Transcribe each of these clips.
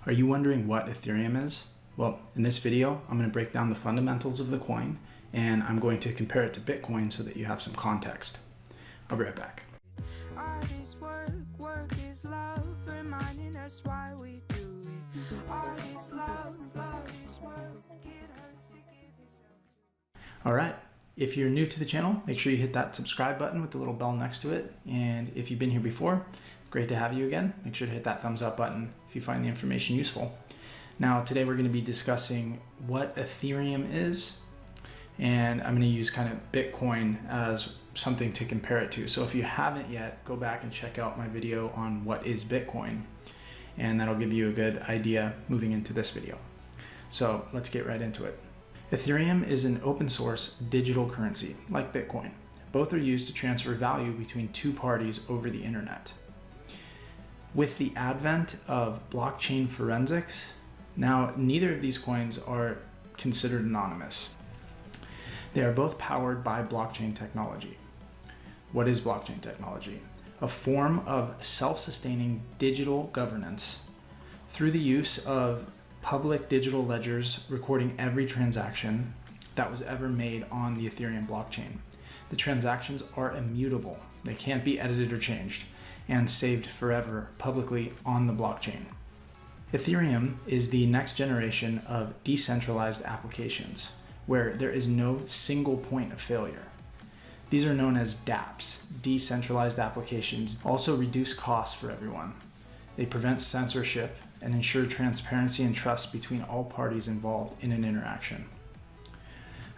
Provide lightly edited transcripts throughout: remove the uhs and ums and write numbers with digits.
Are you wondering what Ethereum is? Well, in this video, I'm going to break down the fundamentals of the coin, and I'm going to compare it to Bitcoin so that you have some context. I'll be right back. All right, if you're new to the channel, make sure you hit that subscribe button with the little bell next to it. And if you've been here before, great to have you again. Make sure to hit that thumbs up button if you find the information useful. Now, today we're going to be discussing what Ethereum is, and I'm going to use kind of Bitcoin as something to compare it to. So if you haven't yet, go back and check out my video on what is Bitcoin, and that'll give you a good idea moving into this video. So let's get right into it. Ethereum is an open source digital currency like Bitcoin. Both are used to transfer value between two parties over the internet. With the advent of blockchain forensics, now neither of these coins are considered anonymous. They are both powered by blockchain technology. What is blockchain technology? A form of self-sustaining digital governance through the use of public digital ledgers recording every transaction that was ever made on the Ethereum blockchain. The transactions are immutable. They can't be edited or changed, and saved forever publicly on the blockchain. Ethereum is the next generation of decentralized applications where there is no single point of failure. These are known as dApps, decentralized applications, also reduce costs for everyone. They prevent censorship and ensure transparency and trust between all parties involved in an interaction.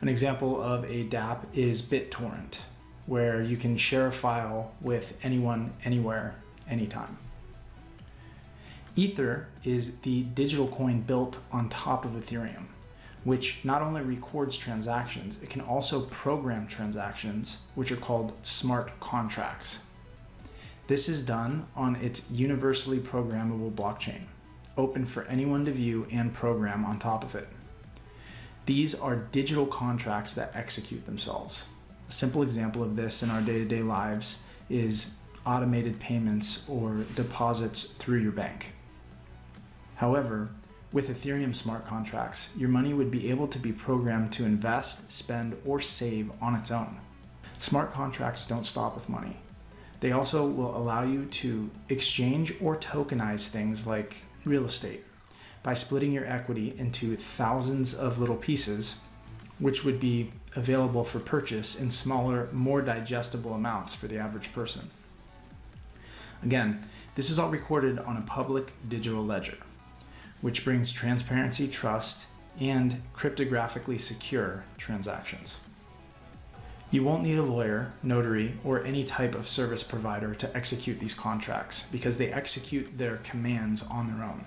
An example of a dApp is BitTorrent, where you can share a file with anyone, anywhere, anytime. Ether is the digital coin built on top of Ethereum, which not only records transactions, it can also program transactions, which are called smart contracts. This is done on its universally programmable blockchain, open for anyone to view and program on top of it. These are digital contracts that execute themselves. A simple example of this in our day-to-day lives is automated payments or deposits through your bank. However, with Ethereum smart contracts, your money would be able to be programmed to invest, spend, or save on its own. Smart contracts don't stop with money. They also will allow you to exchange or tokenize things like real estate by splitting your equity into thousands of little pieces, which would be available for purchase in smaller, more digestible amounts for the average person. Again, this is all recorded on a public digital ledger, which brings transparency, trust, and cryptographically secure transactions. You won't need a lawyer, notary, or any type of service provider to execute these contracts because they execute their commands on their own.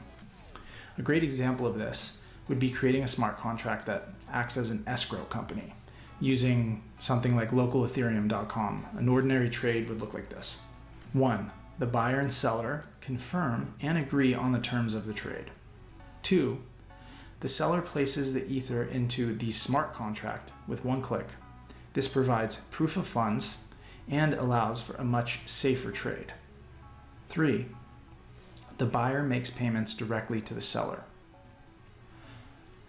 A great example of this would be creating a smart contract that acts as an escrow company using something like localethereum.com. An ordinary trade would look like this. 1. The buyer and seller confirm and agree on the terms of the trade. 2. The seller places the Ether into the smart contract with one click. This provides proof of funds and allows for a much safer trade. 3. The buyer makes payments directly to the seller.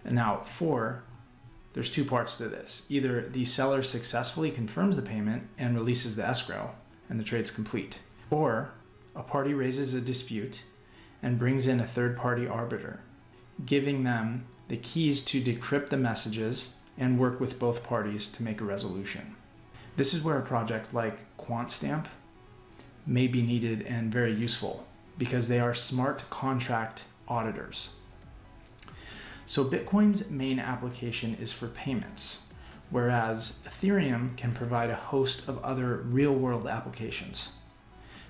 And now 4, there's two parts to this. Either the seller successfully confirms the payment and releases the escrow and the trade's complete, or a party raises a dispute and brings in a third-party arbiter, giving them the keys to decrypt the messages and work with both parties to make a resolution. This is where a project like QuantStamp may be needed and very useful because they are smart contract auditors. So Bitcoin's main application is for payments, whereas Ethereum can provide a host of other real-world applications.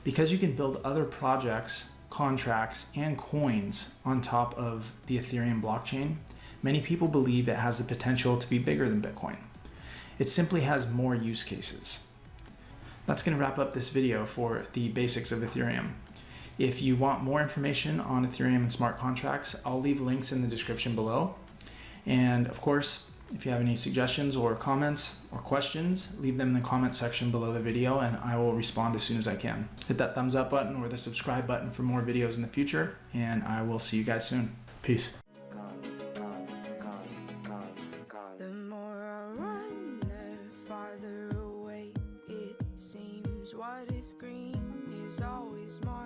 Because you can build other projects, contracts, and coins on top of the Ethereum blockchain, many people believe it has the potential to be bigger than Bitcoin. It simply has more use cases. That's going to wrap up this video for the basics of Ethereum. If you want more information on Ethereum and smart contracts, I'll leave links in the description below. And of course, If you have any suggestions or comments or questions, leave them in the comment section below the video and I will respond as soon as I can. Hit that thumbs up button or the subscribe button for more videos in the future, and I will see you guys soon. Peace. The more I run, the farther away it seems. What is green is always more